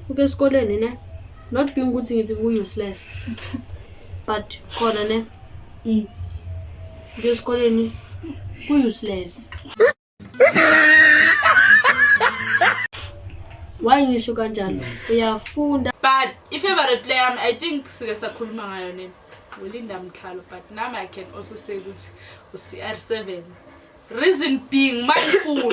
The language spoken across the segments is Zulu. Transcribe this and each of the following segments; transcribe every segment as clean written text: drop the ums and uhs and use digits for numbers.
uke esikoleni ne not being ukuthi ngithi ku useless but khona ne uke esikoleni ku useless. Why ngisho kanjalo? Uyafunda. But i-favorite player I think sike sakhuluma ngayo ne uLinda Mhlalo, but now I can also say ukuthi uCR7. Reason being mindful.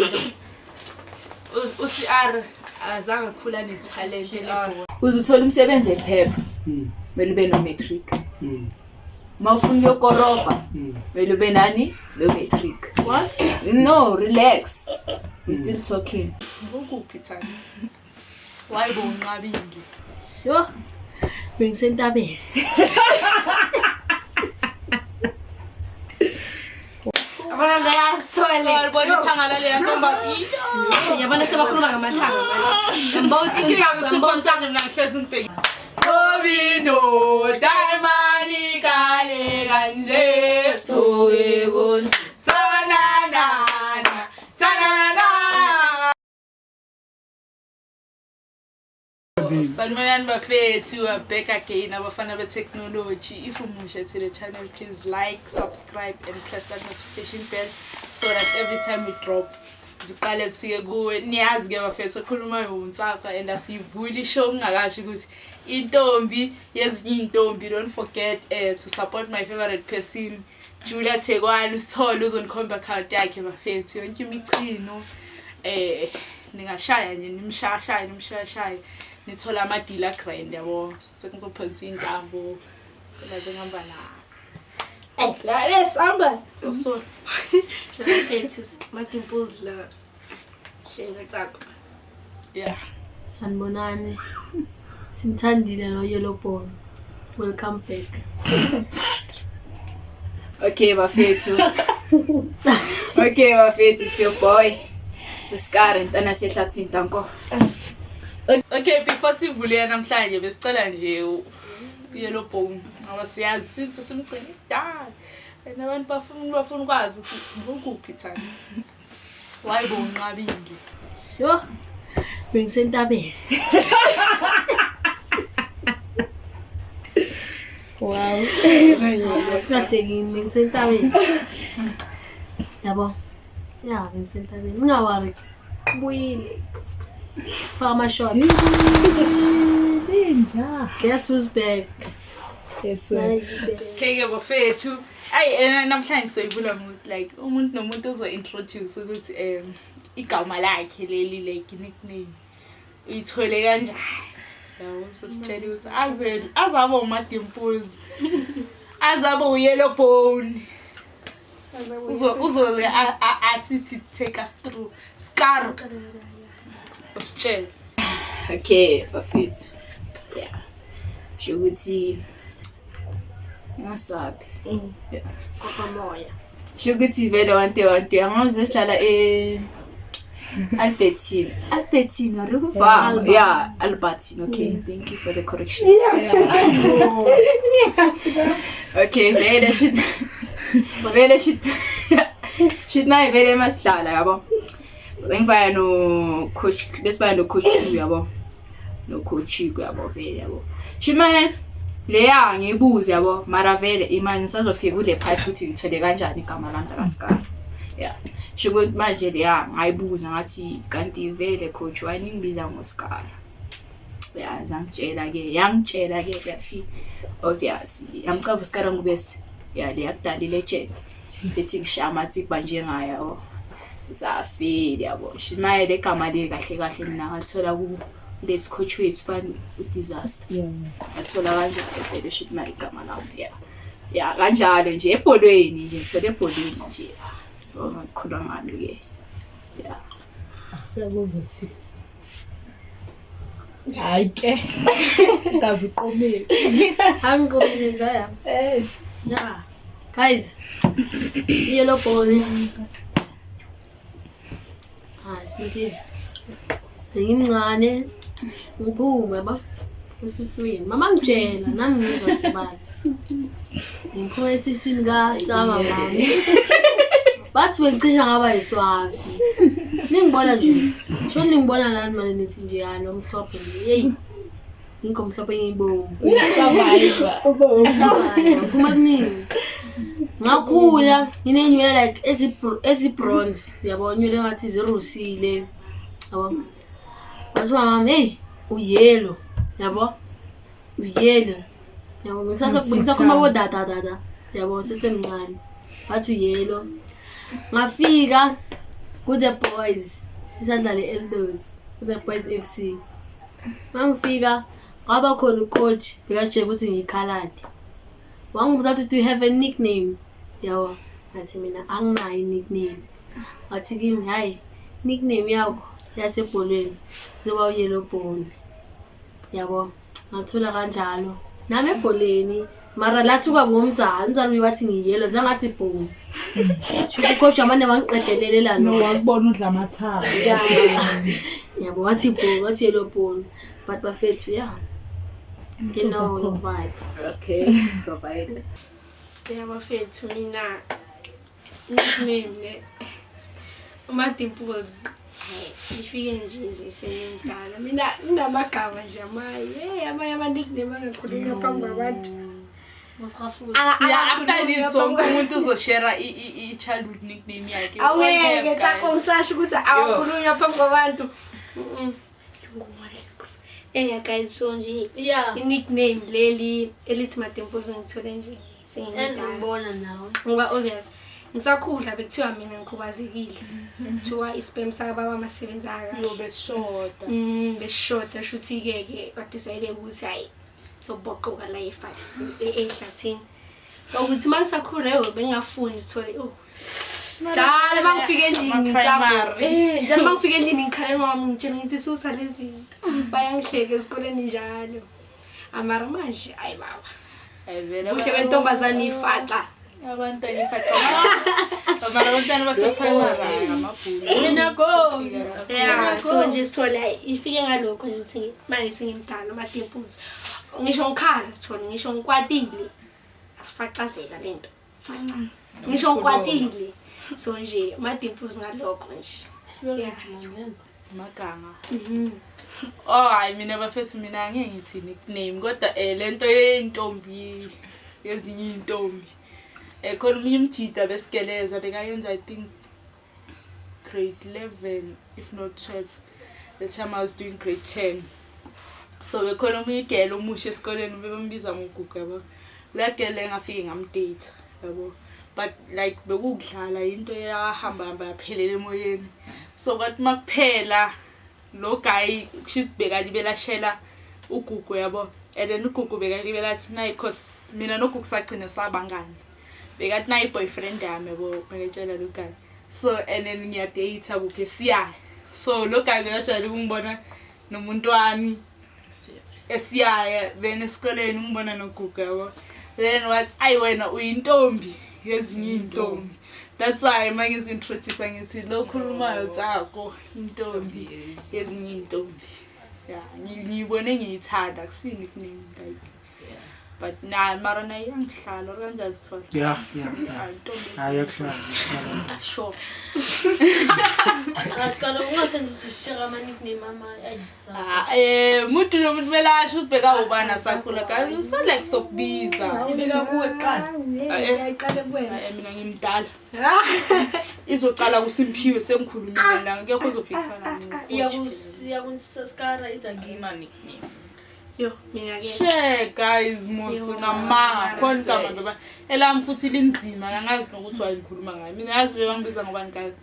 uCR azange khula netalent lebhola. Uzuthola umsebenzi ephepha. Mele ube no matric. Mawufuna ukuyokoroba. Mele ube nani? No matric. What? No, relax. We're still talking. Ngokuphi thana? Why bonqabile? Sure. Bengisentabeni. Abana layasithole. Bona ithangala le ntombi. Yabona sebakhuluma ngamathanga. Ngibona Ikhaya siphonsana nahlezi ngibheki. Obino diamond kale kanje soke konke. Tanana. Salman Buffett, you are back again. Abafana be-technology. If you're new to the channel, please like, subscribe, and press that notification bell so that every time we drop, ziqale zifike kuwe. Niyazi ke bafethu okhuluma yontsaka and asiyivuli show ngakashi ukuthi intombi yezinye intombi. Don't forget to support my favorite person, Julia Tegwane. Sithole uzonikhomba account yakhe bafethu. Yonke imichino ningashaya nje nimshaya. Nithola ama dealer grind yabo sekuzophonsa intambo laze ngihamba na la lesamba so Shalaketis matimples la shengetsako. yeah Sanibonani. Simthandile no Yellow Ball. Welcome back. Okay, bafethu. Okay, bafethu, it's your boy. Uskar ntana sehlathini tanko. okay before sivule namhlanje besicela nje Yellow Bone ngoba siyazi sithi simgcina idala and abantu bafuna ukwazi ukuthi ngokuphi thana why bonqabile. Sure. Bengisentabeni. Wow. Sikahlekini bengisentabeni. Yabo. Yeah, bengisentabeni. Ngawari. Buyile. Farmer shot. Danger. Guess who's back? Yes, Keke bafethu ay namhlanje soyibula umuntu like umuntu nomuntu ozo-introduce ukuthi igama lakhe leli like nickname uyithole kanjani. Yabo sositshela ukuthi azabo uMadimples azabo uYellow Bone uzoze asithi take us through Scar. Usitshela. Okay, bafethu. Yeah. Shukuthi ngasabi. Yeah. Kokomoya. Shukuthi vele wantu yangazi besihlala Albertine Ruva. Yeah, Albertine. Okay, thank you for the correction. Okay, vele shit na vele masihlala yabo. Ngifaya no coach lesibaya no coach yabo. No coach yabo vele yabo. Shima leya ngibuza yabo mara vele imani sazofika kule part futhi ngithole kanjani igama lami kaScar. Yeah. Shukuthi manje leya ngayibuza ngathi kanti vele coach waningibiza ngoScar. Yeah, yangitshela ke yathi obviously amqava uScar ngubese. Yeah, le yakudala legend. Lethi ngishama tsiba njengaya yabo. Tsafile yabo. Shima le gama le kahle mina ngathola ku let's coach wethu bani disaster. Yeah. Athola kanjalo vele shit my igama lami. Yeah. Yeah, kanjalo nje ebholweni nje ngithola ebholweni nje. Ngikhuluma ngalo ke. Yeah. Asabuza uthi. Hayi ke. Ngazi uqomile. Angiqomile ngaya. Yeah. Guys. Yellow Bone. Singile. Ngimncane. Ngiphume ba. Esifweni. Mama ngitshela nami ngizosebenza. Ngikho esifweni ka Xaba mami. bathi bengicisha ngaba yiswabi ningibona nje sho ningibona lana manje nithi nje yana omhlophe hey ngikho mhlophe ngiyibomvu Survivor. kuma kuningi ngakhula nginenywele like ezi bronze yabo nywele ngathi zirusile yabo bathi mama hey uyelo yabo uyelo yabo ngisakhuluma bodada yabo sesemncane bathi uyelo ngafika ku the boys sisadlala Eldos ku the boys FC mangifika ngaba khona ucoach bekatshela ukuthi ngikhaladi wangibuza ukuthi do you have a nickname yawa ngathi mina anginayo nickname wathi kimi hayi nickname yakho yasebholweni zoba uyellow bone yabo ngathola kanjalo nami ebholeni mara lathuka umzali wathi ngiyelo zangathi bone shuthi coach amane wangiqedelela No wakubona udla amathaba. yabo wathi bone wathi yellow bone but bafethu yeah you know your vibes. Okay, provide. Bafethu mina nickname uMadimples ifike nje seyimdala mina nginamagama nje amanye ama-nickname angakhulunywa phambi kwabantu Yeah, after this song umuntu uzoshare i-childhood nickname yakhe. aweke tsakho ngisasho ukuthi awakhulunywa phambi kwabantu guys so nje Yeah. i-nickname leli elithi Madimples ngithole nje sengimdala Ngibona nawe. ngoba obvious ngisakhula bekuthiwa mina ngikhubazekile kuthiwa ispam sakababa masebenzaka Beshoda. beshoda shuthi-ke kwadisayele ukuthi hayi soboqoka la ehlathini ukuthi uma ngisakhula bengingafuni sithole njalo bangifike endlini njalo bangifike endlini ngikhalela wami ngitshela ngithi susa lezi bayangihleka esikoleni njalo amara manje hayi baba kuhle bentombazane ifaca Abantwana ifaca. Mara abantwana baseprimary ngamabhulu. Mina go. yeah so nje sithole ifike ngalokho nje ukuthi manje sengimdala Madimples ngisho ngikhala sithole ngisho ngikwatile afacazeka lento faca ngisho ngikwatile so nje Madimples ngalokho nje yeah Magama. Oh hayi mina bafethu mina ngeke ngithi nickname kodwa lento yentombi yezinye intombi. Khona umunye umjida besigeleza bekayenza I think grade 11 if not 12 the time I was doing grade 10. So bekhona umunye igele omusha esikoleni bebembiza ngogugu yabo. La gele ngafike ngamdate yabo. But like bekudlala into yahamba yaphelele emoyeni. So kwathi makuphela lo guy kushuthi bekalibelashela ugugu yabo. And then ugugu bekalibela athi nayi cause mina nogugu sagcina sabangani. Bekathi nayi boyfriend yami yabo ngitshela lo guy. So and then ngiyadate kuphe siya. So lo guy bekajala ukungibona nomuntu wami esiyaya bene esikoleni ngibona nogugu yabo. Then what I wena uyintombi yezinye intombi. That's why manje introduce ngithi lo khulumayo tsako intombi yezinye intombi. Yeah, ngibone ngiyithanda kusini nickname like. But nah mara na yangihlala kanjani sithola. Yeah. Intombi. Ayakhona. Sure. Asikalo ungasenza isishaka ama nickname ama Umuntu nomuntu melasho ukuthi beka ubana sakhula kanti it's not like sokubiza. Sibeka kuwe qala. ayiqale kuwena Mina ngimdala. Izoqala kuSimphiwe sengikhulumile la ngeke uzophikisana nami. iyakusaskara izangima nickname. yo mina ke Share guys musu namanga khona kama ngoba elami futhi linzima angazi nokuthi wayikhuluma ngayo. Mina yazi bebangibiza ngobani guys.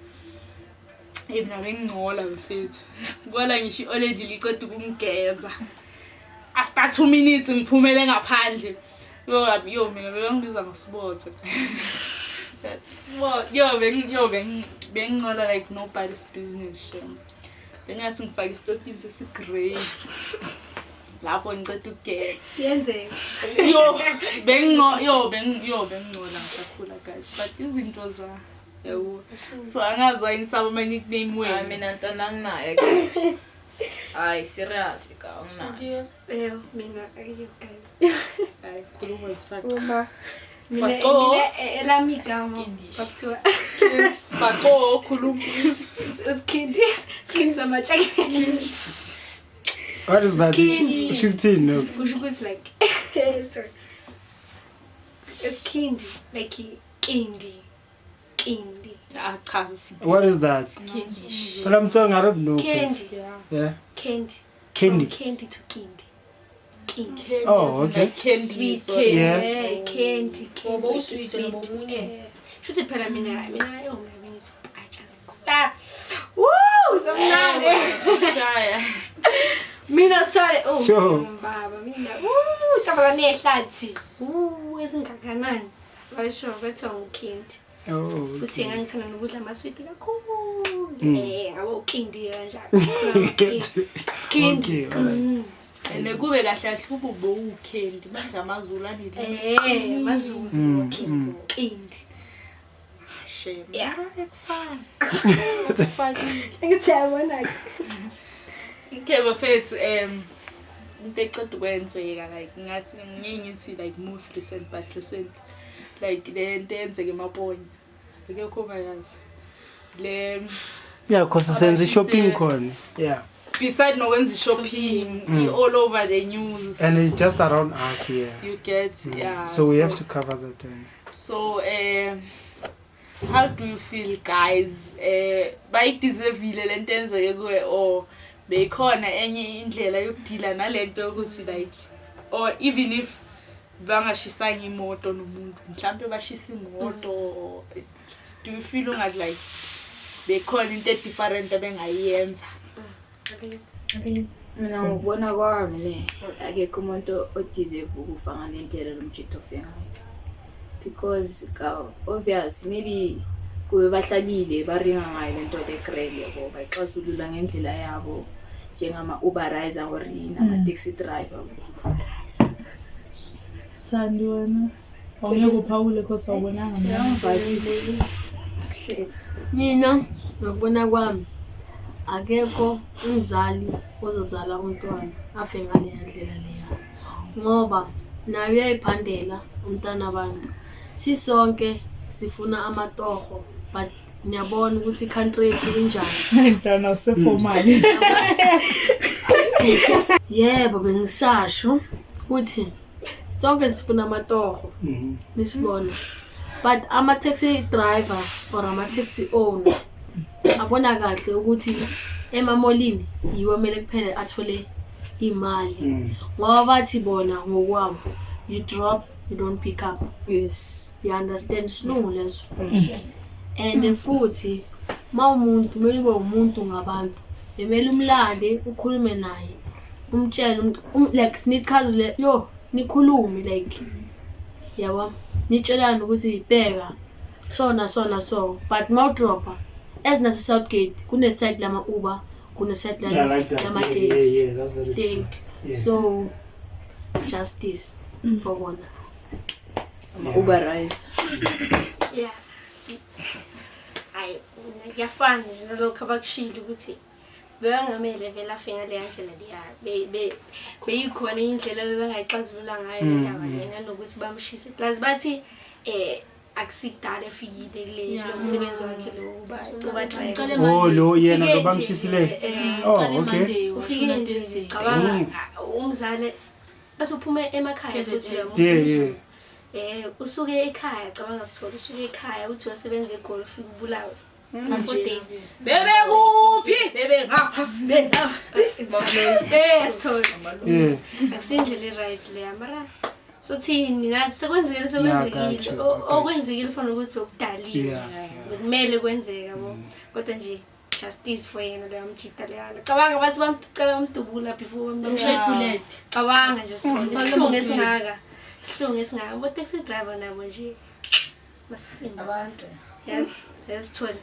Mina bengingcola mfethu. Ngola ngisho already liqeda ukungigeza. After 2 minutes ngiphumele ngaphandle. Yo mina bebangibiza ngosibotho. That's smart. Bengingcola like nobody's business shame. Bengathi ngifaka isitokini sesigrey. Lapho ngicela ukugeza. yenzeka Bengingcola ngisakhula guys. But izinto za yebo. So angazwa insaba ama nickname wena. Mina ntana nginayo ke. Ay serious ka nginayo. yo mina ayo guys Hayi khuluma sifaka. uma Baqo. elami igama bakuthiwa Baqo khuluma. uskindi samatshakeni What is that? Skindi. Shifting, no. kusho ukuthi like iskindi like kindi Chaza si. What is that? But I'm talking, I don't know. candy Yeah. candy Candy. From candy to kindi Oh, okay. Like candy. sweet So, Yeah. candy Ngoba sweet usweet nobunye. shuthi phela mina yona bengizipatsha woo somnandi Shaya. mina sorry Sure. baba mina tabala nehlathi ezingakanani basho bethiwa ngukindi Oh, futhi okay. ngangithanda nokudla amaswiti kakhulu ngabo ukindi kanjalo skindi Okay, alright. And kube kahle kahle kube uKendi manje amaZulu anile. mazulu kindi Shame. Yeah. Fine. Fine. ngithi yabona Okay, bafethu into ecede kwenzeka like ngathi ngiyithi like most recent but recent like le nto yenzeke eMaponya. Akekho bayazi. Le Yeah, because sense shopping Abashise- corner. Yeah. beside nokwenza shopping all over the news. And it's just around us here. You get yeah. So we have to cover that then. So how do you feel guys? Bayideservile lento enzeke kuwe or beyikhona enye indlela yokudila nalento ukuthi like or even if bangashisanga imoto nomuntu mhlambe bashisa imoto, do you feel ungathi like bekhona into different abengayenza? Mina ngokubona kwami ne akekho umuntu odeserve ukufa ngalendlela lomjito ofenga because obvious maybe kube bahlalile baringa ngayo lento legrele yabo bayixazulula ngendlela yabo njengama Uberizer or nama taxi driver. Thandi wena. Awungeke uphawule because awubonanga. Siyangivakile. Mina ngokubona kwami akekho umzali ozozala umntwana afe ngale ndlela leya ngoba nayo uyayiphandela umntana abantu sisonke sifuna amatoho but niyabona ukuthi country yethu injani. Mntana useformali. Yebo bengisasho ukuthi sonke sifuna amatoho nisibona but ama taxi driver or ama taxi owner abona kahle ukuthi emamolini yiwo mele kuphela athole imali ngoba bathi bona ngokwabo you drop you don't pick up. Yes. You understand silungu leso. And futhi umuntu kumele ube umuntu ngabantu emele umlande ukhulume naye umtshele like nichazule yo nikhulume like yabo nitshelana ukuthi ibheka so but mau dropa as na Southgate kune side lama Uber kune side Yeah, I like that. lama Yeah, taxi. yeah, that's very true. Yeah. So justice for one. Uberizer. yeah ay ngiyafana nje nalokho abakushilo ukuthi beyangamele vela afenga le ndlela leya beyikhona indlela bebangayixazulula ngayo le ndaba lena nokuthi bamshise plus bathi akusikudala efikile lo msebenzi wakhe lo uba driver Oh, lo yena Ufike lo nje, bamshisile. Oh, okay. ufike nje cabanga umzali bese uphuma emakhaya futhi lo Yeah, yeah. usuke ekhaya cabanga sithola usuke ekhaya uthi wasebenza egolf ubulawe 4 days Bebe kuphi? Bebe ngapha. Bebe ngapha. sithola Yeah. akusindlela right le mara so thini nathi sekwenzekile got you. okwenzekile fanele ukuthi okudaliwe Yeah. kumele kwenzeke yabo kodwa nje justice for yena le amjita leyana cabanga bathi bamcela bamdubula before bamshayile cabanga nje sithola isihlungu esingaka bo taxi driver nabo nje basimba Abantu. yes sithola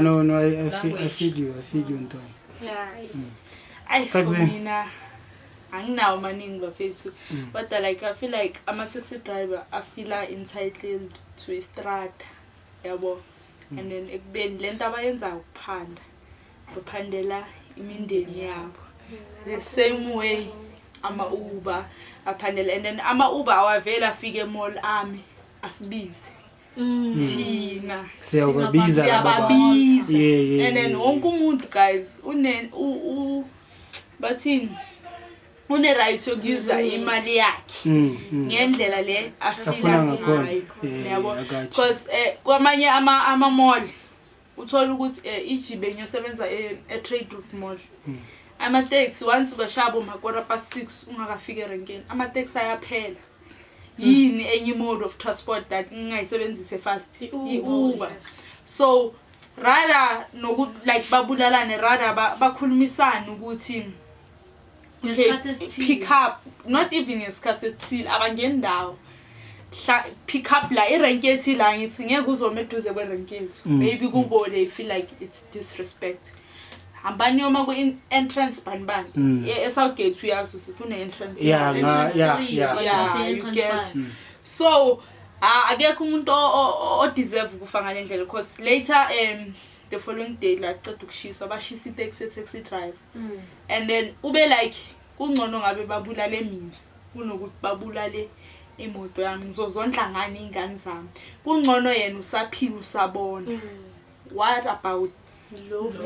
No, I feel you, Ntoni. yeah Ay Taxi. mina anginawo maningi bafethu but like I feel like ama taxi driver I feel entitled to a strata yabo and then ekubeni lento abayenza ukuphanda baphandela imindeni yabo the same way ama-Uber aphanele and then ama-Uber awavela afike mall ami asibize thina siyababiza siyababiza yeah and then wonke umuntu guys bathini une-right yokuza imali yakhe ngendlela le afuna ngayo yabo because kwamanye ama-mall uthola ukuthi ijibe ngiyosebenza e-trade route mall ama-taxi once ungashaba uma-6 ungakafika erenkeni ama-taxi ayaphela yini enye mode of transport that ngingayisebenzise fast i-Uber so rather like babulalane rather bakhulumisana ukuthi okay pick up not even ngesikhathi esithile abangeni ndawo pick up la irenke ethile la ngithi ngeke uzome eduze kwerenke yethu maybe kubo they feel like it's disrespect hambani yoma ku-entrance banibani e-Southgate uyazi ukuthi kune-entrance yeah you get so akekho umuntu o-deserve ukufa ngale ndlela because later the following day la ceda ukushiswa bashisa i-taxi driver and then ube like kungcono ngabe babulale mina kunokuthi babulale imoto yami ngizozondla ngani ingane zami kungcono yena usaphila usabona what about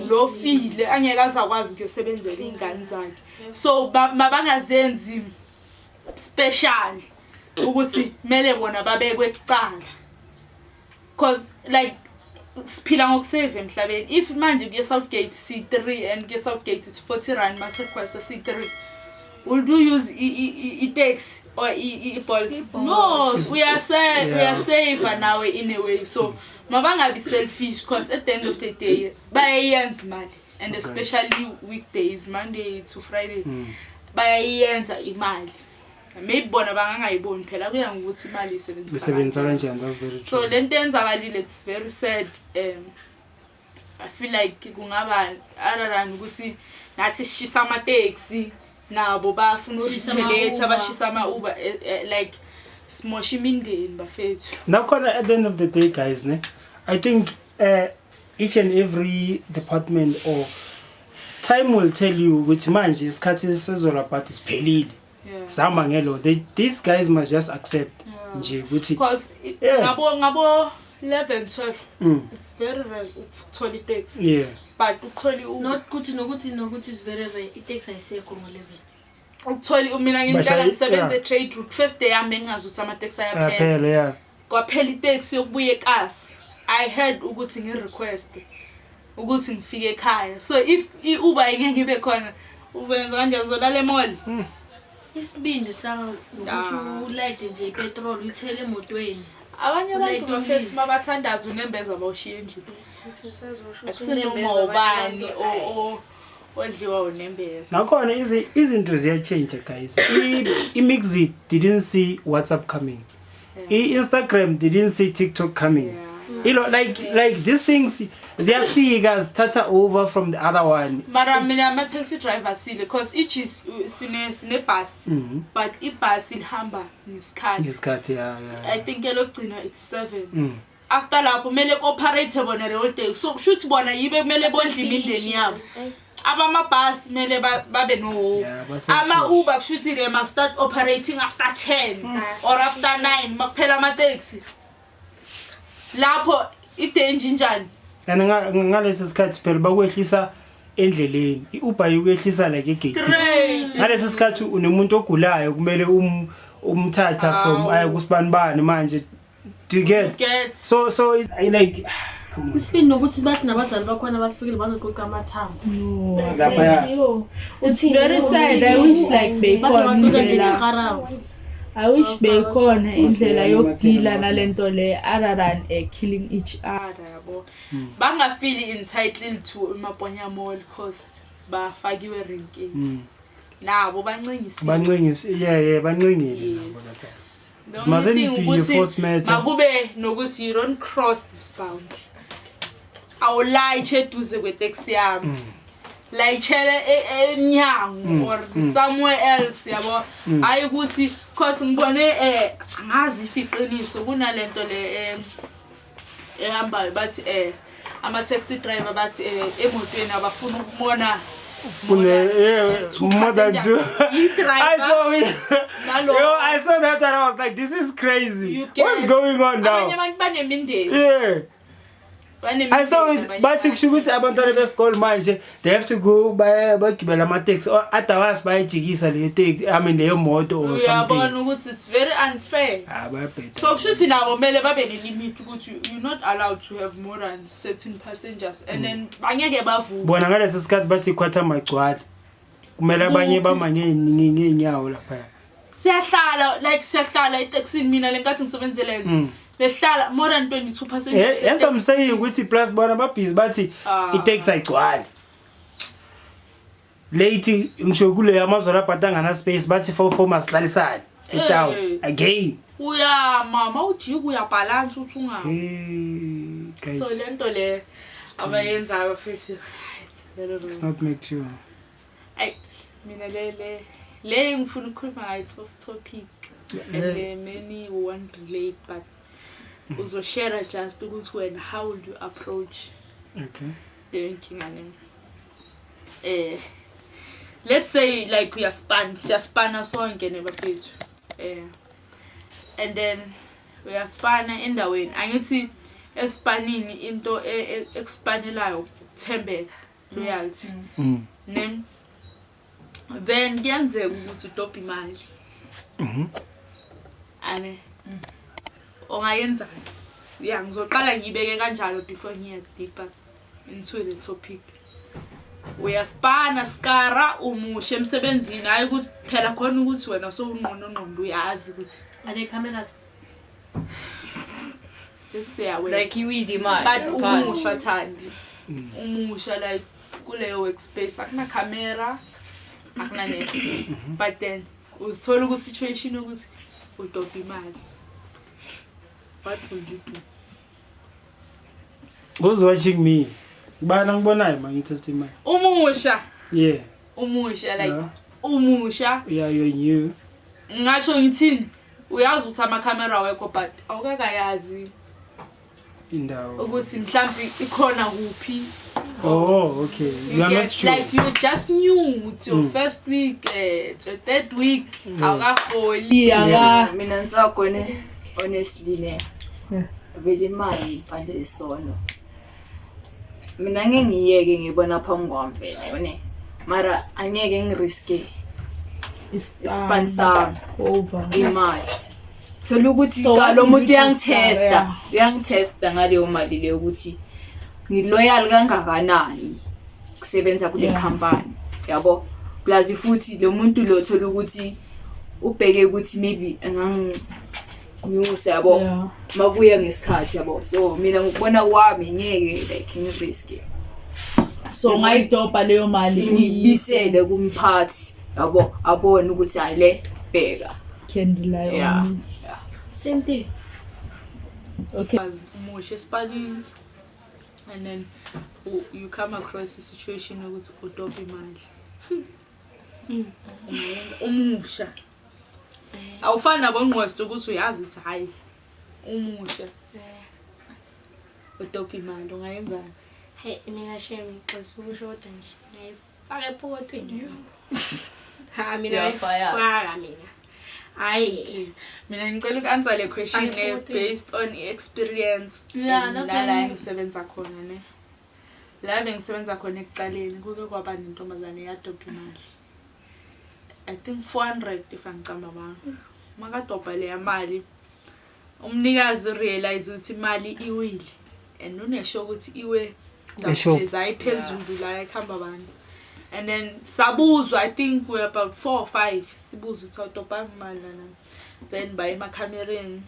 lo file angeke azakwazi ukuyosebenzela ingane zakhe so mabangazenzi special ukuthi mele bona babekwe ekucala because like siphila ngokusave emhlabeni if manje kuye Southgate C3 and kuye Southgate it's 40 rand mase request C3 will you use i-taxi or i-Bolt no we are safer now in a way so mabangabi selfish because at the end of the day bayayenza imali and especially weekdays Monday to Friday bayayenza imali maybe bona bangangayiboni phela kuya ngokuthi imali isebenza kanjani that's very true so lento yenzakalile it's very sad I feel like kungaba ararana ukuthi nathi sishisa ama-taxi nabo bafuna ukutheleta bashisa ama-Uber like smosha imindeni bafethu nakhona at the end of the day guys I think each and every department or time will tell you ukuthi manje isikhathi esizolwa but isiphelile zama ngelo these guys must just accept nje ukuthi because ngabo 11 12 it's very rare ukuthola i-taxi but ukuthola not nokuthi it's very rare i-taxi ayisekho ngo-11 ukuthola mina ngicela ngisebenze trade route first day yami engazi ukuthi ama-taxi ayaphela kwaphela i-taxi yokubuya eKasi I heard ukuthi ngi-request ukuthi ngifike ekhaya so if i-Uber ingeke ibe khona uzoyenza kanjani uzolala emall isibindi sanga ukuthi ulayide nje ipetrol uyithele emotweni abanye abantu bafethu mabathandaza unembeza bawushiya endlini akusinoma ubani odliwa unembeza nakhona izinto ziyachange guys i-Mixit didn't see WhatsApp coming i-Instagram didn't see TikTok coming you know like these things ziyafika zithatha over from the other one mara mina ama-taxi driver sile because each is sine bus but ibus ilihamba ngesikhathi I think elogcina it's 7 after lapho kumele cooperate bona the whole day so kushuthi bona yibe kumele bondla imindeni yabo abamabhasi kumele babe no ama-Uber kushuthi they must start operating after 10 or after 9 makuphela ama-taxi lapho idanger njani and ngalesi sikhathi phela bakwehlisa endleleni i-Uber ikwehlisa like egate ngalesi sikhathi unemuntu ogulayo kumele umthatha from aya kusibanibani manje do you get so it's like isipini nokuthi bathi nabazali bakhona bafikile bazoqoqa amathambo lapha it's very sad I wish like I wish bekhona indlela yokudila nalento le other than killing each other yabo bangafeel entitled to Maponya Mall because bafakiwe erenkeni nabo bancingisi bancingile nabo mustn't be your first matter makube nokuthi you don't cross this boundary awulayiche eduze kwetaxi yami layitshele enyango or somewhere else yabo hayi ukuthi because ngibone ngazi ifiqiniso kunalento le ehamba bathi ama taxi driver bathi emotweni abafuna ukubona More than 2. I saw it. Yo, I saw that and I was like, this is crazy. What's going on now? Yeah. I saw it, but ukuthi abantwana besikole manje they have to go bagibela ama-taxi or otherwise bayijikisa leyo taxi, I mean leyo moto or something. Uyabona ukuthi it's very unfair. So kushuthi nabo kumele babe ne-limit ukuthi you're not allowed to have more than certain passengers and then bangeke bavume. Bona ngalesi sikhathi bathi khwatha magcwala. Kumele abanye bamanye ngeenyawo lapha. Siyahlala itaxini mina lenkathi ngisebenzele nje. Behlala more than 22 passengers. Yes, I'm saying ukuthi plus bona babhizi bathi itaxi ayigcwali. Late ngisho kule amazolo abhata ngana space bathi 4 masihlalisana etown again. Uya mama ujike uyabalance uthi unga. Guys. So lento le abayenza abafethi right. It's not make sure. Ay mina le ngifuna ukukhuluma ngayo off topic and many want relate but uzo share just ukuthi wena how would you approach the inkinga nami. Let's say like siyaspana sonke nebafethu and then uyaspana endaweni angithi espanini into expanelayo thembeka loyalty then kuyenzeka ukuthi udobhe imali ane ongayenza ngizoqala ngibeke kanjalo before ngiye deeper into the topic. Uyaspana skara umushe emsebenzini hayi ukuthi phela khona ukuthi wena sowunqondo uyazi ukuthi ale cameras like you with imali but umusha thandi umusha like kuleyo workspace akuna camera akuna net but then uzithola ku situation ukuthi udobhe imali. What would you do? Who's watching me? Bana ngibonayo mangithatha imali. Umusha. Yeah. Umusha like umusha. Yeah, you're new. Ngasho ngithini? Uyazi ukuthi ama camera wekho but awukakayazi indawo ukuthi mhlambi ikhona kuphi. Oh, okay. You are not sure. Like you just new it's your first week, it's your third week. Awukafoli. Yeah. Mina ntsakone honestly ne. Vele imali phandle isono. Mina ngeke ngiyeke ngibona phambi kwami vele yone. Mara angeke ngiriske sponsor over imali. So ukuthi lo muntu uyangitesta ngaleyo mali leyo ukuthi ngiloyal kangakanani kusebenza kule company yabo plus futhi lo muntu lo thola ukuthi ubheke ukuthi maybe nyuse yabo makuya ngesikhathi yabo so mina ngikubona kwami ngeke like ngirisk so ngayidobha leyo mali ngibisele kumphathi yabo abone ukuthi ayile bheka candle same thing. Okay. Umusha spani and then you come across a situation ukuthi udobhe imali. Umusha. Awufana nabo ngqosto ukuthi uyazi ukuthi hayi umusha. Udobhe imali ungayenza. Hey mina shame because ukushoda nje. Ngayifaka ephokotweni. Ha mina ngayifaka mina. Hayi mina ngicela uku-answer le question based on experience. Yeah, la ngisebenza khona ne. La bengisebenza khona ekuqaleni kuke kwaba nentombazane yadobha imali. I think 400 if angicamba abantu. Makadobha le mali umnikazi realize ukuthi imali iwile and unesho ukuthi iwe phezulu la ekhamba abantu. And then sabuzwa I think we about 4 or 5 sibuzwa ukuthi awudobha imali lana. Then by emacamereni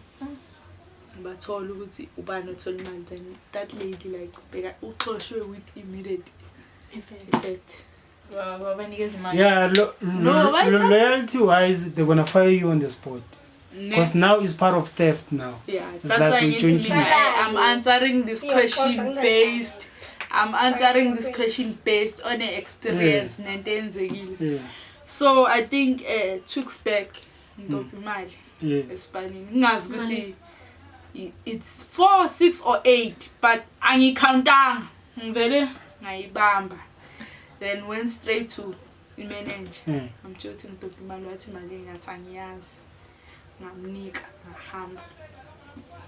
bathola ukuthi ubani othola imali then that lady like beka uxoshwe with immediate effect. Yeah, loyalty wise they're gonna fire you on the spot because now it's part of theft now. Yeah, that's like why I'm answering this question based on an experience nentenzekile. So I think 2 weeks back ngidobha imali eSpanini ngingazi ukuthi it's 4, 6 or 8 but angicountanga ngivele ngayibamba then went straight to i-manager. Yeah. Ngamtshela ukuthi ngidobha imali wathi imali engathi angiyazi. Ngamnika ngahamba.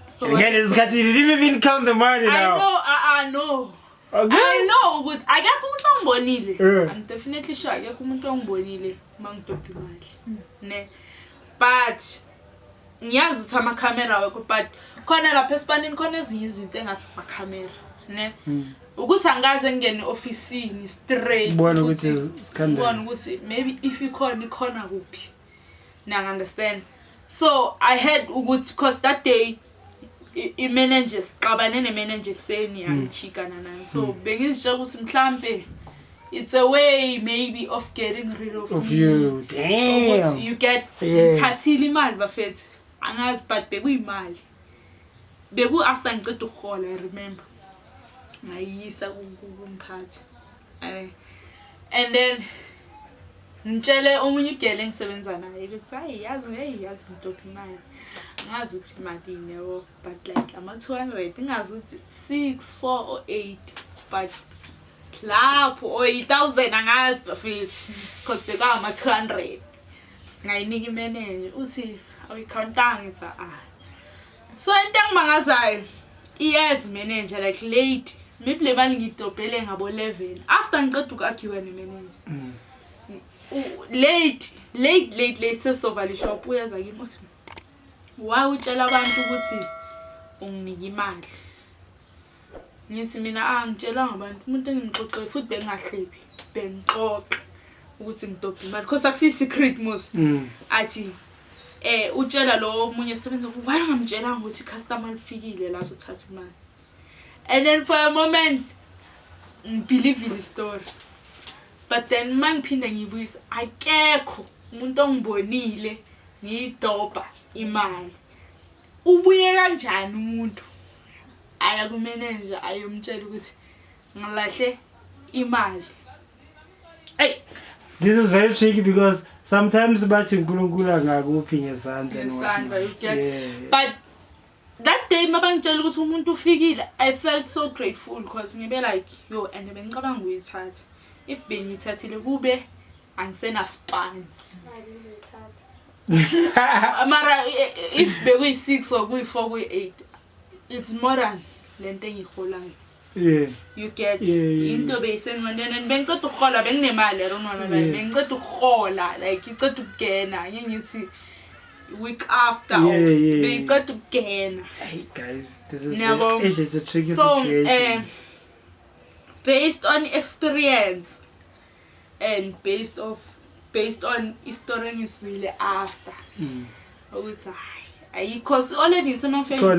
So Again, it's because you didn't even count the money now. I know. Okay. I know, but akekho umuntu ongibonile. Yeah. I'm definitely sure akekho umuntu ongibonile mangidobha imali. Ne. But ngiyazi ukuthi ama-camera wekho, but khona lapha esipanini khona ezinye izinto engathi ama-camera. Ne. Ukuthi angaze ngene officeini straight. Ubona ukuthi scandal. Ubona ukuthi maybe if ikhona kuphi. Now understand. So I had ukuthi because that day i-manager sixabane ne-manager kuseni yangichikana nayo. So bengizisho ukuthi mhlambe it's a way maybe of getting rid of me. You. Damn. You get thathile imali bafethu. Angazi but bekuyimali. Beku after ngiceda ukuhola, I remember. Ngayisa kumphathi. And then ngitshele omunye igele engisebenza naye ukuthi hayi yazi ngidobha imali. Ngazi ukuthi imali yebo, but like ama 200 ngazi ukuthi 6 4 or 8 but lapho or 8000 angazi bafethu because beka ama 200 ngayinika imanager uthi awuyikhawuntanga ngithi so into engimangazayo yes manager like late maybe le mali ngidobhele ngabo 11 after ngiceda ukwakhiwa ne-manager late sesovala ishop uyaza kimi uthi why utshela abantu ukuthi unginika imali. Ngithi mina ngitshela ngabantu umuntu engimxoxe futhi bengahlebi bengixoxe ukuthi ngidobha imali because akusi secret mos athi utshela lo omunye esebenza why ngamtshela ukuthi customer lifikile la uzothatha imali. And then for a moment believe in the story, but then mangiphinda ngiyibuyisa akekho umuntu ongibonile ngidobha imali. Ubuye kanjani umuntu aya ku manager ayomtshela ukuthi ngilahle imali. Hey, this is very tricky because sometimes bathi uNkulunkulu angakuphi ngesandla ngesandla you get. But that day mabangitshela ukuthi umuntu ufikile, I felt so grateful because ngibe like yo and bengicabanga ukuyithatha. If bengithathile kube angisena span. Mara if bekuyi 6 or kuyi 4 kuyi 8 it's more than lento engiholayo. Yeah. You get into beyisengqondene bengicela ukuhola benginemali ronwana la bengicela ukuhola like icela ukugena ngithi week after bengicela ukugena. Hey guys, this is it's a tricky so, situation. Based on experience and based on history ngisile after ukuthi hayi because already into my family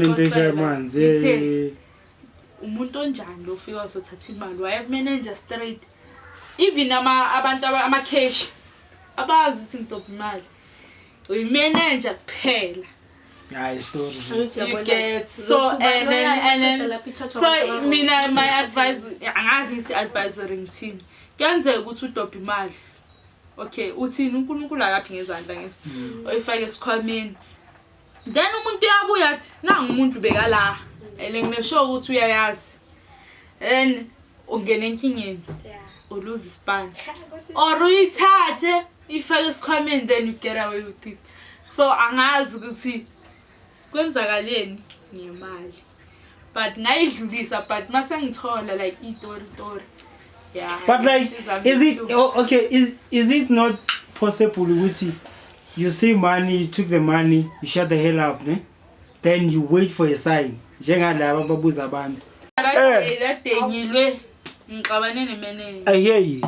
umuntu onjani lo ufika uzothatha imali waye manager straight even abantu ama cash abazi ukuthi ngidobha imali uyi manager kuphela. Hayi story. You get so and then so mina my advice angazi ukuthi advisory ngithini kuyenzeka ukuthi udobha imali. Okay uthini uNkulunkulu akaphi ngezandla ngithi oyifake esikhwameni then umuntu uyabuya athi nanga umuntu bekala ngine-show ukuthi uyayazi then ungena enkingeni uluze ispan or uyithathe ifake esikhwameni then you get away with it. So angazi ukuthi kwenzakaleni ngemali but ngayidlulisa but mase ngithola like itori yeah. But like is it okay is it not possible ukuthi you see money, you took the money, you shut the hell up, ne? Then you wait for a sign. Njengalaba babuza abantu. That day ngilwe ngixabane nemanager. I hear you.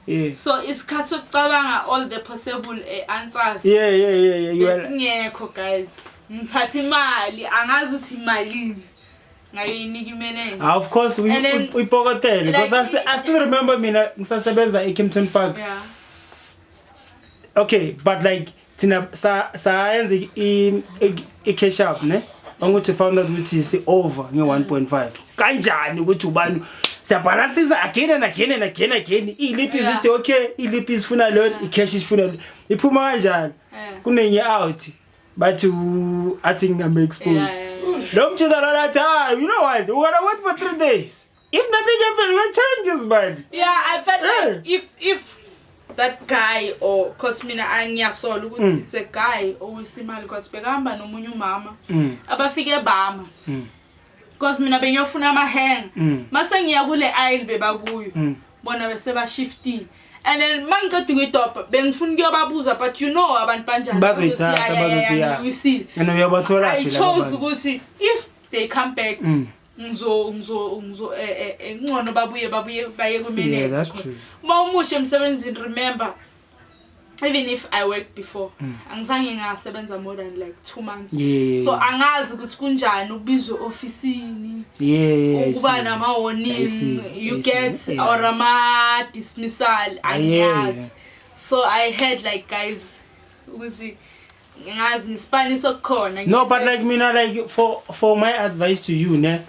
Yeah. So isikhathi sokucabanga all the possible answers. Yeah. You are ngekho guys. Ngithatha imali, angazi ukuthi imali ngayinika imanager. Of course we pokotele because I still remember mina ngisasebenza eKempton Park. Yeah. Okay, but like tina sayenza i-cash up ne ukuthi found out ukuthi is over nge 1.5 kanjani ukuthi ubani siyabalansiza again and again iliphi ithi okay iliphi isifuna loan i-cash isifuna iphuma kanjani kunenye out but athi ngame expose lo mtshela lona athi you know what we're gonna wait for 3 days if nothing happens, we'll change this, man. Yeah, I felt like if that guy or cause mina angiyasola ukuthi it's a guy owisimali cause bekahamba nomunye umama abafike bama cause mina bengiyofuna amahang mase ngiya kule aisle bebakuyo bona bese ba shifting and then mangiceda ukuyidobha bengifuna ukuyobabuza but you know abantu banjani bazoyithatha bazothi you see and uyabathola I chose ukuthi if they come back ngcono babuye baye kumele. Yeah, that's true. Mawumusha emsebenzini, remember even if I worked before angizange ngasebenza more than like 2 months. Yeah. So angazi ukuthi kunjani ukubizwe officeini. Yeah. Ukuba nama warning you get or ama dismissal angiyazi. So I had like guys ukuthi ngazi ngispanish okukhona. No, but like mina, like for my advice to you, ne,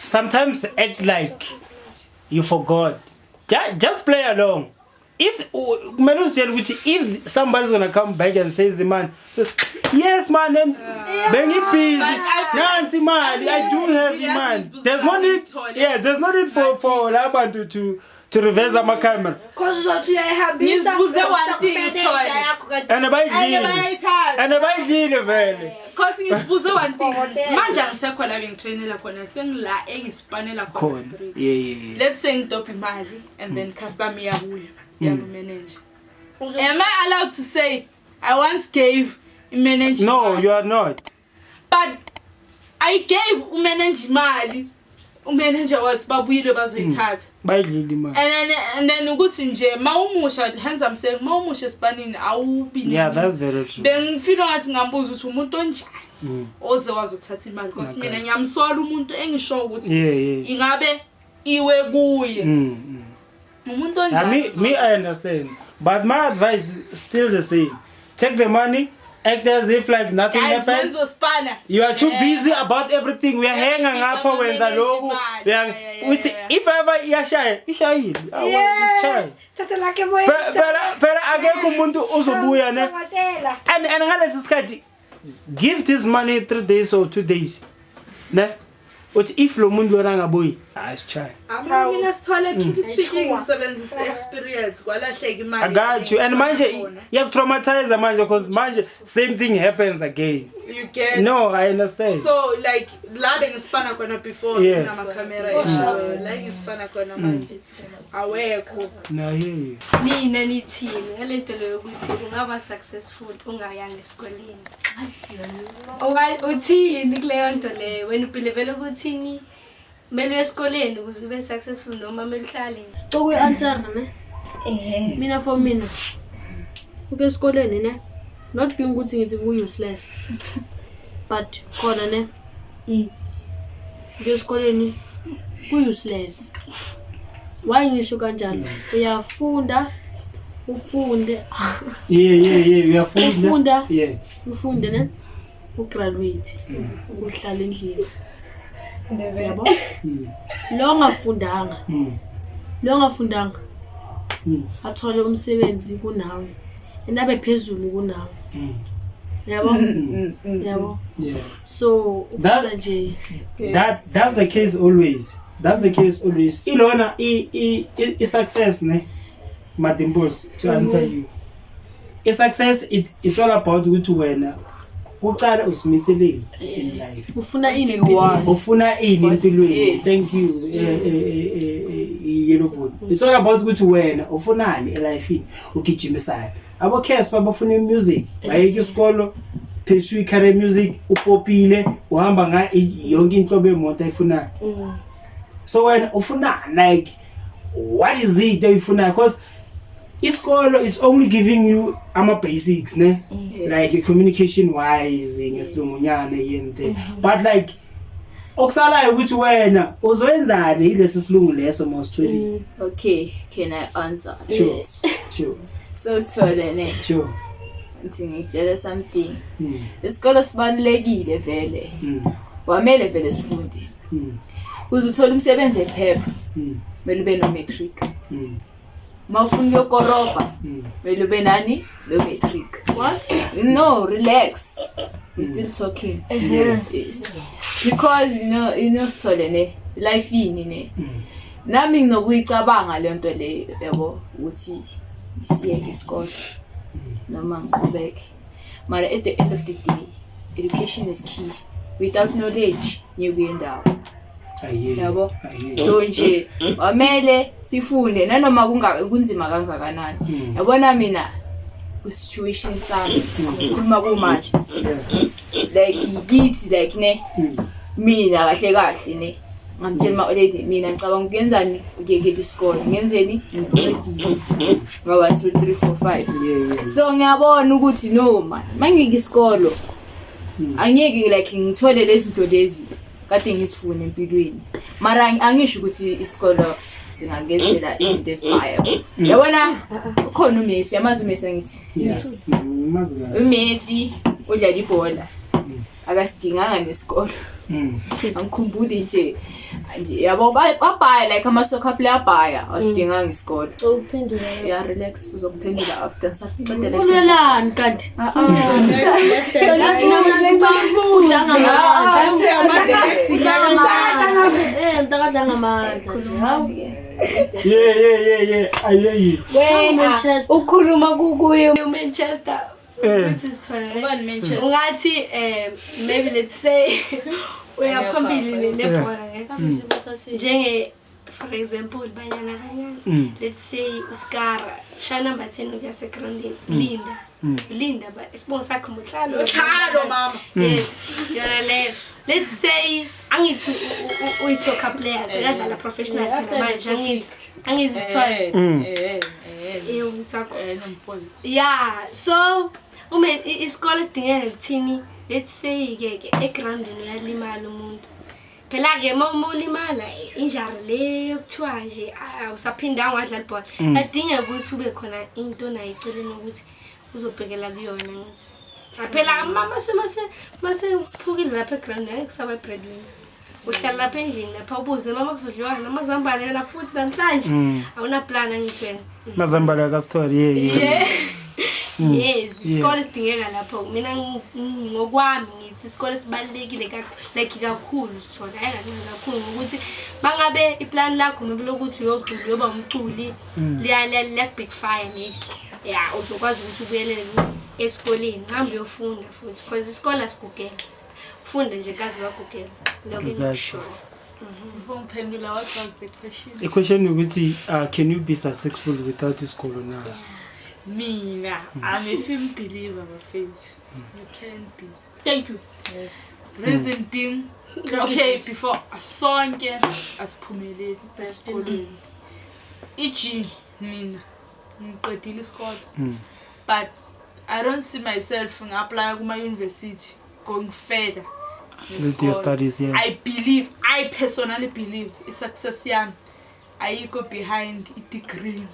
sometimes act like you forgot. Just play along. If somebody's gonna come back and says, man, yes, man, then when you busy, Nancy, man, I do have man. There's no need. Yeah, there's no need for Laban to reverse my camera. Cause what you have been one thing and about really. Cause ngizibuze one thing. Manje angisekho la bengitrainela khona sengila engispanela khona. Yeah. Let's say ngidopha imali and then customer yabuya manager. Am I allowed to say I once gave manager? No, you are not. But I gave manager mali. Manager was babuyile bazoyithatha. Bayidlile imali. And then ukuthi nje mawumusha hence I'm saying mawumusha espanini awubi. Yeah, that's very true. Bengifika ngathi ngambuza ukuthi umuntu onjani oze wazothatha imali because mina ngiyamsola umuntu engisho ukuthi ingabe iwe kuye. Umuntu onjani. Me I understand. But my advice is still the same. Take the money. Act as if like nothing happened. You are too busy about everything. We are hanging up when the logo. If ever yashaya, ishayile. Yes. Tata like a boy. Pero akekho umuntu uzobuya ne. And ngalesi sikhathi give this money 3 days or 2 days. Ne? Uthi if lo muntu lona ngabuyi, asichay. Mina sithole truly speaking ngisebenzisa experience kwalahleka imali. I got you. And manje you have traumatized manje because manje same thing happens again. You get. No, I understand. So like la bengispana khona before nama camera issue like ngispana khona manje awekho. Na hear. Nina nithini ngalento leyo ukuthi ungaba successful ungayanga esikoleni. Uthini kuleyo nto leyo wena ubelieve ukuthi ni mele esikoleni ukuze ube successful noma mele uhlale Okwe answer ne mina for mina ube esikoleni ne not being ukuthi ngithi ku useless but khona ne ube esikoleni ku useless why ngisho kanjalo uyafunda ufunde uyafunda ufunde ne ugraduate uhlala endlini yabo lo ngafundanga athole umsebenzi kunawe enabe phezulu kunawe yabo so that's the case always. Ilona I success ne Madimbos to answer you. A success it's all about ukuthi wena uqala usimiseleni in life. Ufuna ini empilweni. Thank you. Yellow boy. It's all about ukuthi wena ufunani elifini ugijimisayo. Abo Casper bafuna music. Bayeke isikolo pursue career music upopile uhamba nga yonke into bemoto ifuna. So when ufuna like what is it that you funa because isikolo is only giving you ama basics ne like communication wise ngesilungunyana yente but like okusalayo ukuthi wena uzowenzani ilesi silungu leso most 20. Okay, can I answer? Sure. So ne Sure. ngitshela something. Isikolo sibalekile vele. Kwamele vele sifunde. Uzuthola umsebenzi ephepha. Mele ube no matric. Mawufuna ukukoroba mele ube nani no matric. What? No, relax. We're still talking. Yes. Because you know sithole ne life ini ne nami nginokuyicabanga le nto le yabo ukuthi isiyeke isikole noma ngiqhubeke mara at the end of the day education is key without knowledge ngiyokuyindawo yabo so nje amele sifunde nanoma kunzima kangakanani yabona mina ku-situation sami ngikhuluma kumanje like ngithi like ne mina kahle ne ngamtshela ma-olady mina ngicabanga ukuyenzani ukuyekela isikole ngenzeni ngincedise nga 1 2 3 4 5 so ngiyabona ukuthi no man mangike isikolo angeke like ngithole lezi zinto lezi kade ngisifuna empilweni mara angisho ukuthi isikolo singangenzela izinto ezibhaya yabona khona uMessi amazi uMessi ngithi yes uMessi udlala ibhola akasidinganga nesikolo angikhumbuli nje yabo babhaya like ama-soccer player abhaya asidinganga isikolo Uphendula. ya relax uzokuphendula after ngisaqedela Ulelani kanti? Mtakadla ngamandla nje. Hawu. Yeah. I hear you. Manchester. Ukhuluma kuye Manchester. Ukuthi sithole. Ubani Manchester? Ungathi maybe let's say uyaphambili nebhola njenge for example banyana let's say uskara sha number 10 uyase grounding Linda but isibongo sakhe umhlalo mama. yes yona le let's say angithi uyi-soccer players uyadlala professional phela manje angithi sithole ngitsakho yeah so uma isikole sidingeka kuthini let's say ke egroundini uyalimala umuntu phela ke uma ulimala injury le yokuthiwa nje usaphindanga wadlala ibhola adinga ukuthi ube khona into nayo eceleni ukuthi uzobhekela kuyona ngithi phela mama mase phukile lapha eground ngeke kusaba breadwinner uhlala lapha endlini lapha ubuze mama kuzodliwa namazambane la futhi namhlanje awuna plan angithi wena Mazambala akasitholi yes isikole sidingeka lapho mina ngokwami ngithi isikole sibalekile kakhulu sithola kancane kakhulu ukuthi bangabe iplan lakho maybe lokuthi uyodlula uyoba umculi liya backfire maybe yeah uzokwazi ukuthi ubuyelele esikoleni hambe uyofunda futhi because isikole asigugela ufunda nje kazi wakugugela lokho ngisho Uphendula, what was the question? The question ukuthi can you be successful without isikolo na? Mina, I'm a firm believer of faith. You can be. thank you Yes. Reason being, okay, before asonke asiphumeleli esikolweni. Ichi mina ngiqedile isikole. But I don't see myself ngapply kuma university going further. With your studies, yeah. I personally believe success yami ayikho behind a degree.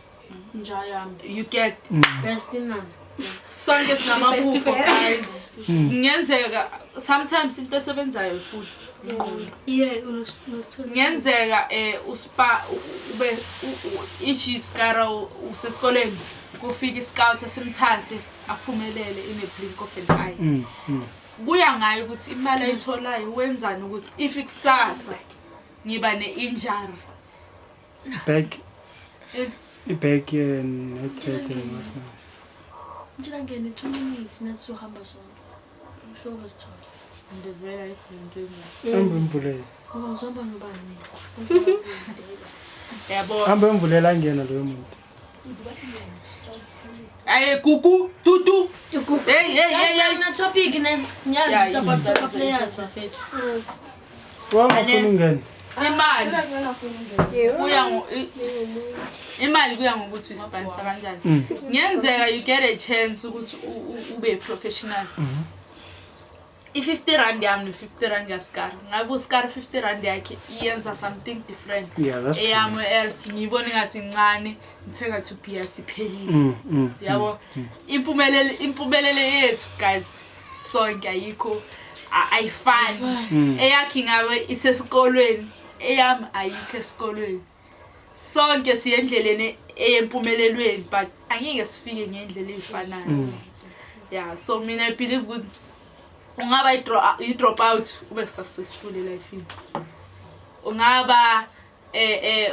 You get Best in none. sonke sinamaphupho guys. Ngenzeka sometimes into esebenzayo futhi. yeah unosithola Ngenzeka uspa ube ichi skara usesikoleni kufika iscout esimthathe aphumelele in a blink of an eye. Buya ngayo ukuthi imali ayitholayo wenzani ukuthi if ikusasa ngiba ne-injury back and headset and whatnot. Njena ngene 2 minutes nathi sohamba sona. Msho bazithola. ndivela ikhona Hambe mvulela. Ngoba ngizohamba nobani? yabo Hambe mvulela ngena loyo muntu. aye kuku tutu Yeah, na topic ne. Nyazi about soccer players bafethu. Wangafuna ungena. imali kuya ngokuthi uyisponsor kanjani. Ngenzeka you get a chance ukuthi ube professional. I-50 rand yami no-50 rand yaskar ngabe uskar 50 rand yakhe iyenza something different. Yeah, that's true. Eyami else ngibona ngathi incane ngithenga to beer siphelile. Yabo impumelele yethu guys sonke ayikho ayifani. Eyakhe ngabe isesikolweni eyami ayikho esikolweni. Sonke siyendleleni eyempumelelweni but angeke sifike ngendlela efanayo. Yeah, so mina I believe good ungaba i drop out ube successful elifini. Ungaba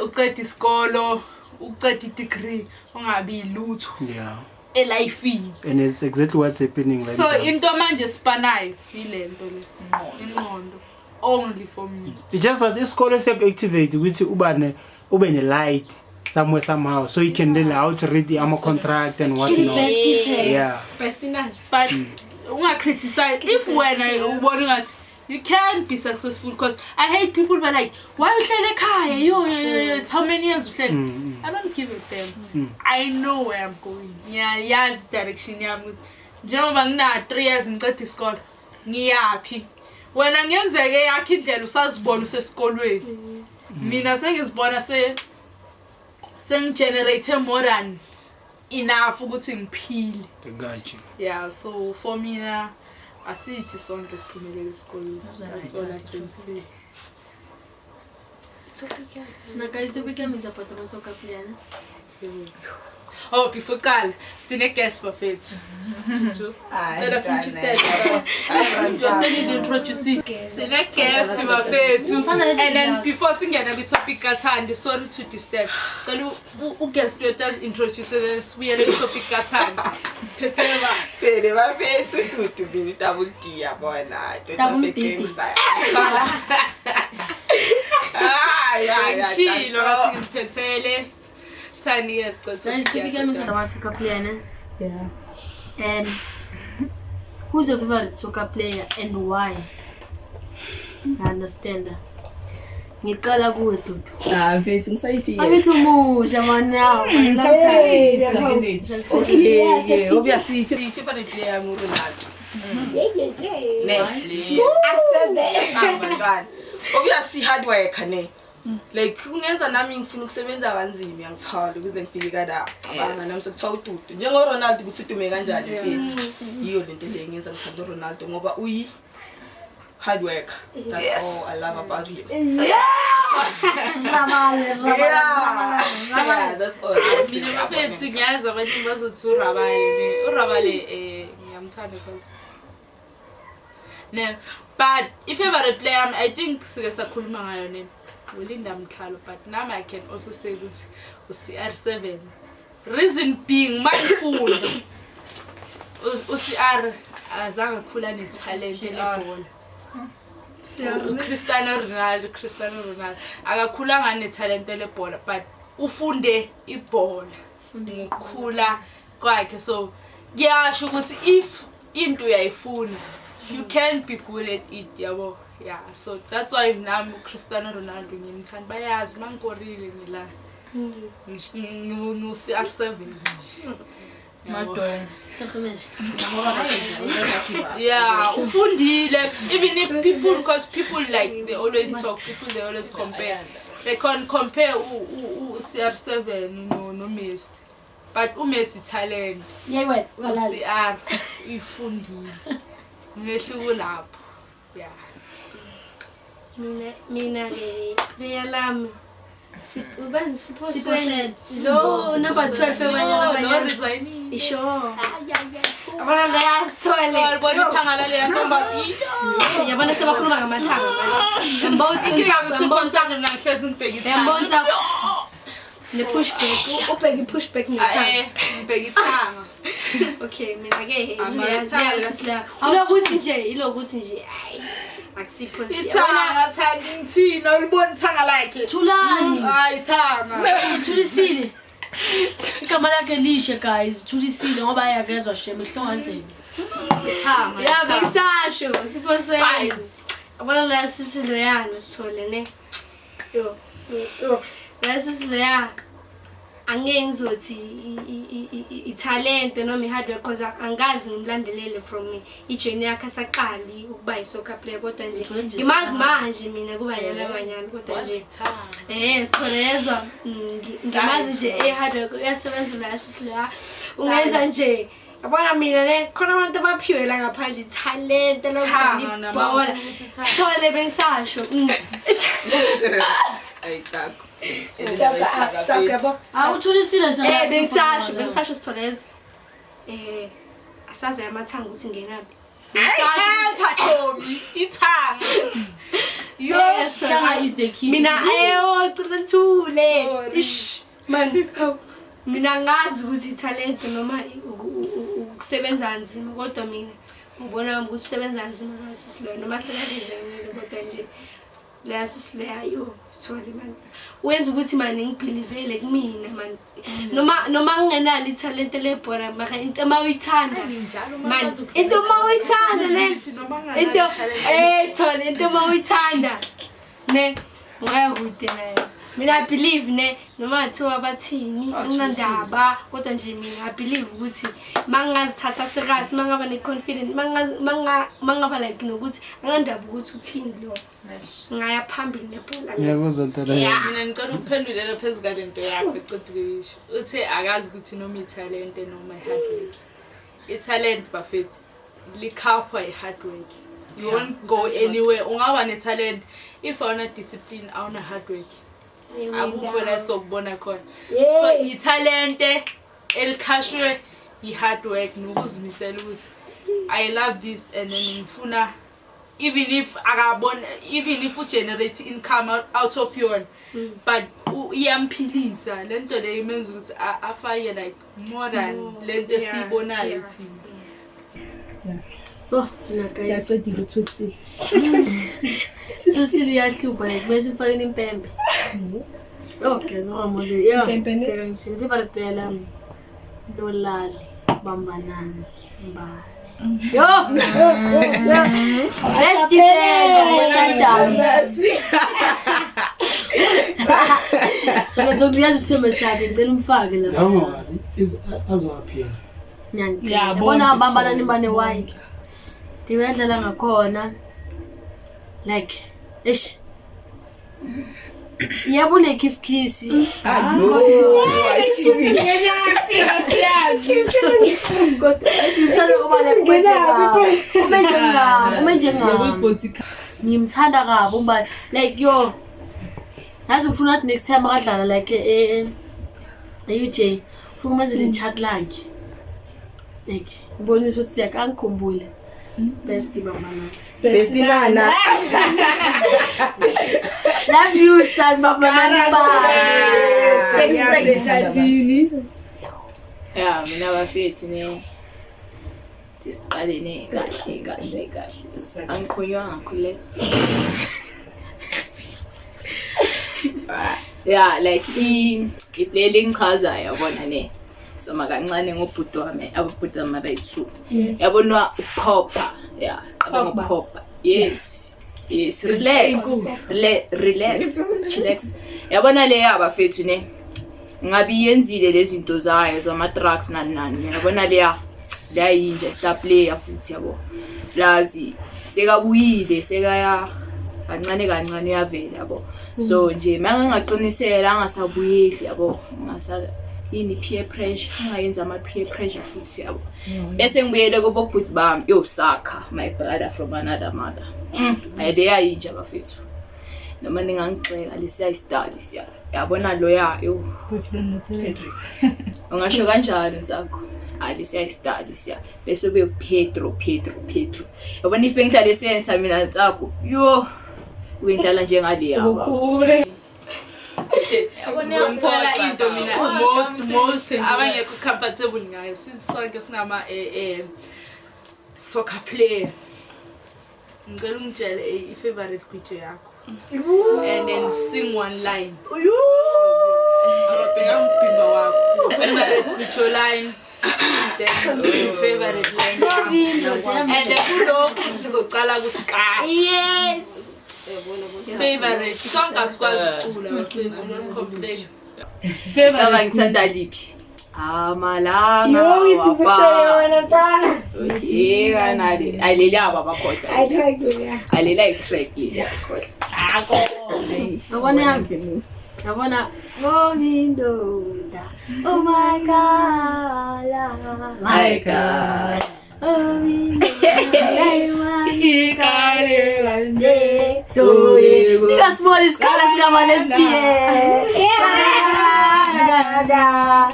uqeda isikolo uqeda i-degree ungabi lutho elifini and it's exactly what's happening like so into manje sipanayo yilento le ingqondo only for me it's just that isikole siyaku-activate ukuthi ube ne-light somewhere somehow so you can learn how to read the contract and what not. Yeah. But criticize if when I want you can be successful because I hate people but like why you hlele ekhaya yo it's how many years uhlele I don't give a damn. I know where I'm going. Ngiyazi direction yami njengoba ngina 3 years ngicede isikole ngiyaphi wena ngenzeke yakhe indlela usazibona usesikolweni mina sengizibona sengigenerate more than enough ukuthi ngiphile. Got you. Yeah, so for me asithi sonke siphumelele esikolweni. That's all I can say. Guys, the weekend is about the soccer player. Oh, before Carl, sine guest for Fethu. Let us introduce. Just need to introduce. Sine guest for Fethu. And then before singena ku topic kathandi, sorry to disturb. Cela guest let us introduce us we are the topic kathandi. Siphethela Bele bafethu tutu bini double D yabona. Double D. Yeah. Shilo ngathi ngiphethele. Tiny yes, guys, the weekend is about soccer player. Yeah. And who's your favorite soccer player and why? I understand. Ngicala kuwe Dudu. Mfethu ngisayifika. Abithi umusha man now. Okay, obviously favorite player yami Ronaldo. Obviously hard worker ne. Like ungenza nami ngifuna ukusebenza kanzima ngiyangithola ukuze ngifike kada abanga nami sekuthiwa uDudu njengo Ronaldo ukuthi udume kanjani mfethu yiyo lento le ngenza ngithanda Ronaldo ngoba uyi hard work. That's all I love about him. Yeah, that's all. Mina mfethu ngiyazi abantu bazothi uRabale ngiyamthanda because no, but if favorite player I think sike sakhuluma ngayo nini Ulinda Mkhalo, but now I can also say that CR7. Reason being mindful. UCR azange khula ne talent lebhola. Cristiano Ronaldo akakhulanga ne talent lebhola but ufunde ibhola. Ngokukhula kwakhe so ngiyasho ukuthi if into uyayifuna you can be good at it yabo. Yeah, so that's why now Cristiano Ronaldo ngimthanda bayazi mangikorile ngila ngu CR7 Madonna yeah ufundile even if people because people like they always talk they always compare they can compare CR7 no Messi but uMessi talent yeah CR ifundile ngehluko lapho yeah Mina player lami ubani siphoswe lo number 12 abanye isho abana layasithole bona ithangala le ntomba yabona sebakhuluma ngamathanga ngibonza nahlezi ngibheka yambonza ne pushback ubheka pushback nethanga ngibheka ithanga okay mina ke ilokuthi nje hayi akusiphosi ithanga thandi ngithina ulibona ithanga lakhe Thulani. hayi ithanga Thulisile. Igama lakhe lishe guys. Thulisile ngoba yakezwa sheme ihlongandleni. ithanga ya bengisasho siphoswe abona la sisiloyana sithole ne yo la sisiloyana angeke ngizothi I-talent noma i-hard work because angazi ngimlandelele from i-journey yakhe asaqali ukuba yi-soccer player kodwa nje ngimazi manje mina kubanyana kodwa nje sitholezwa ngimazi nje hard work uyasebenza la sisiloya ungenza nje yabona mina ne khona abantu abaphiwe la ngaphandle talent lokudlala ibhola thole bengisasho ayitsakho Awuthulisile sana. Bengisasho sitholezo. Asaze amathanga ukuthi ngenabi. Thathomi ithanga Yes, Changa is the key. mina ayo Thule. Ish man. Mina ngazi ukuthi talent noma ukusebenza nzima kodwa mina ngibona ukuthi usebenza nzima ngasisileyo noma sebenza kodwa nje leyasisileyo sorry man wenza ukuthi manje ngibelivele kumina man noma ngingenalo italent lebhora mara into mawuyithanda man into mawuyithanda le into sorry into mawuyithanda ne ngayakude nayo mina believe ne noma thiwa bathini unandaba kodwa nje mina I believe ukuthi mangazithatha seriously mangaba ne confidence mangaba like nokuthi angandaba ukuthi uthini lo ngaya phambili nebhola ngiyakuzwa ntana mina ngicela ukuphendulela phezulu kwalento yakho eqedukisho uthe akazi ukuthi noma italent noma ihard work italent bafethi likhapha ihard work you won't go anywhere ungaba ne talent if awuna discipline awuna hard work akukho la sokubona khona so italente elikhashwe ihard work nokuzimisela ukuthi I love this and then ngifuna even if you generate income out of your but iyamphilisa lento le imenza ukuthi afake like more than lento esibonayo thina Siyacedile uThusi. Thusi liyahluba bese ufake impembe. Okay, ngoma le. Yeah. Ngithini favorite player lami. Dolali bambanana. Mba. Yo. Best defender Sundowns. So ngizokuyazi theme sakhe ngicela umfake la. Hawu azwaphia Yeah, bona bambanana bane wide. Ngiyadlala ngakhona like eish yabule kiss no ngimthanda kabi ngoba like yo yazi ufuna ukuthi next time akadlala like UJ ufuna umenzele chat like ngibonisa ukuthi yakangikhumbule best bamana best nana love you son bamana yeah mina bafethi ne sisiqalene kahle angiqhonywa ngakhule yeah like iplay ngichaza yabona ne so makancane ngobhuti wami ababhuti abayi2 yabonwa upopper yeah qaba ngopopper yes relax yabona le abafethu ne ngabi yenzile lezi zinto zayo zama drugs nani yabona le yayinje star player futhi yabo lazi sekabuyile sekaya kancane yavela yabo so nje mangingaqinisela angasabuyeli yabo ini peer pressure ngayenza ama peer pressure futhi yabo bese ngibuyele kubo bhuti bami yosakha my brother from another mother ayide yinja bafethu noma ningangixeka lesiya study siya yabona lo yayo ungasho kanjalo nsakho alisiya study siya bese kube Pedro yabona if ngihlale center mina nsakho yo uyindlala njengale yabo Ngizomthola into mina most abangekho comfortable ngayo since sonke singama soccer player. Ngicela ungitshele i-favorite video yakho and then sing one line. Ababheka umbimba wakho. Favorite video line. Then your favorite line. And then kulokho sizoqala kuSky. Yes. Favorite song asikwazi ukucula bafethu no complain. Favorite ngithanda liphi amalanga Yo ngithi kushoyo wena ntana. Ojika nali ayilela abakhohlwa Ayithakile. ayilela itrack le yakhohlwa yabona yakhe yabona ngoyindoda oh my god oh ikale kanje so nika small iskala singama lesbian da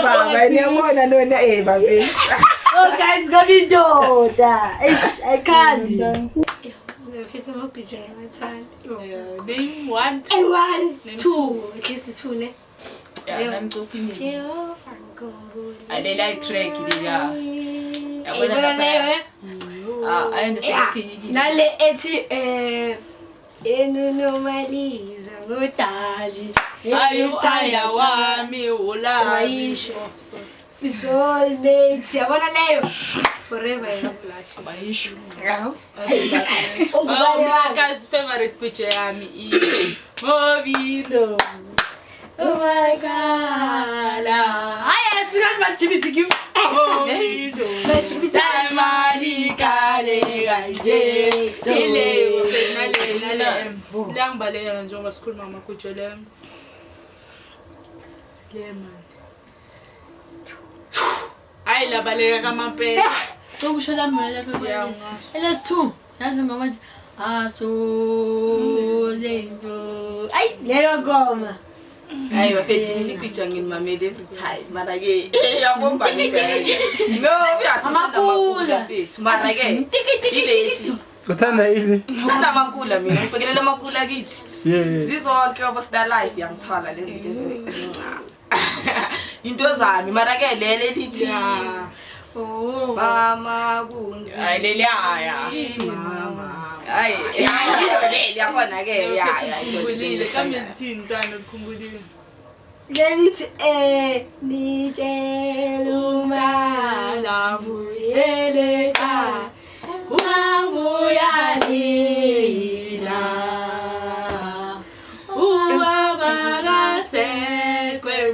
baba niyabona lona bafethu. Oh guys, got it daughter. I can't. Fethu mabhijana ngathanda. Name 1 1 2 at least 2 ne. Yeah, I'm talking. Theo angikhumbuli. I like track leya. Yabona leyo I understand. nale ethi enunomaliza ngodali Ayaya wami Ayisho. Soulmates yabona leyo forever Ayisho. Guys, favorite picture yami Movindo. Oh my god. Aya singa GBTQ. Movindo. Tamani kale kanje. Sile nale. Langbaleka njengoba sikhuluma ngamakujo le. Lemon. Ay labaleka kamampela. Sokusho lamela Yeah, phela. LS2. Yazi ngoma aso lento. Ay, leyo ngoma. Hayi bafethu ngikwicha ngimamele every time mara ke yabomba ngeke. No uyasanda makula bafethu mara ke ilethi. Uthanda ini? Sanda makula mina ngibhekelela makula kithi. Yeah. Zizonke obosita life yangithola lezi zinto ezincane. Into zami mara ke lele lithi mama kunzi. Ay leya. Mama. Ay. Yabona ke ya. Khumbulile kambe ngithini ntwana ukhumbulile. Lelithi nitshela buyiseleka ungabuyalila Ubabakase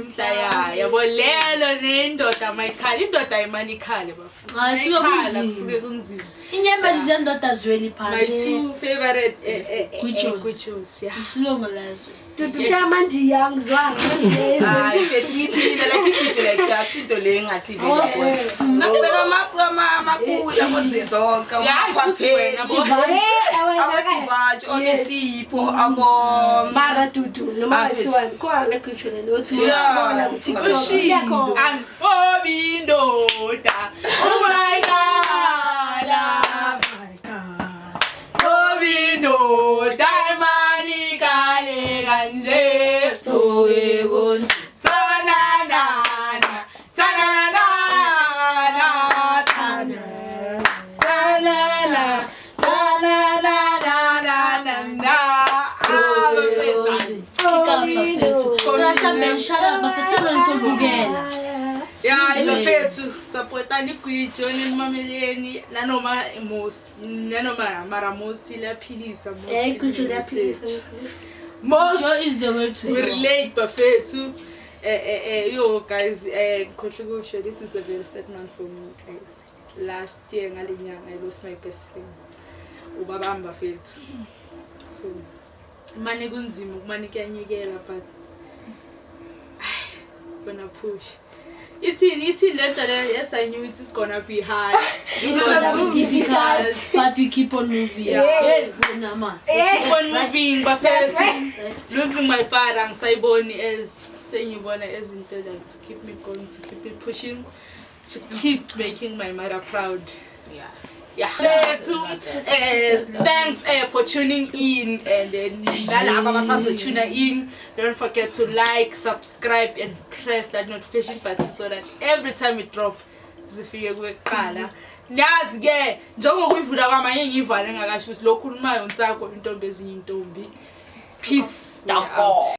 mhlaya yabolelo nendoda mayikhali indoda ayimani ikhale bafuna. Ayisuke kunzima. Kusuke kunzima. Inyembezi zendoda zweli My phansi. two favorite Kuchos. yeah. Isilongo lazo. tututha manje yangizwanga Hayi mfethu ngithi mina like ifithi like that into le ngathi le yabona. Nakubeka makula bosizonke Futhi abathi onesipho abo mara tutu noma kuthiwa khona kuchule lothi uyabona ku TikTok yakho and Obindoda. Oh my God. Obindoda mani kale kanje soke kunzi. Tanana. Shara bafethu nisobukela. Yeah, bafethu supportani kwijo nimameleni nanoma maramosi laphilisa most. kuchule yaphilisa Most Joy is the way to we relate bafethu. Yo guys, Kotlugosho, this is a very sad month for me, guys. Last year ngalinyanga I lost my best friend. Ubabamba bafethu. So manje kunzima kumane kuyanyekela but gonna push. It's later. Yes, I knew it is gonna be hard. It's gonna be difficult, but we keep on moving. Yeah, Nama. Keep on moving, but losing my father and Saiboni as saying you wanna as intended to keep me going, to keep me pushing, to keep making my mother proud. Yeah. Thanks for tuning in, and then tune in. Don't forget to like, subscribe, and press that notification button so that every time we drop, zifike kuqala. Nyazi ke njengoba kuyivula kwamanye ngivale ngakasho ukuthi lokhu umayo nsakho intombi ezinye intombi. Peace. Out.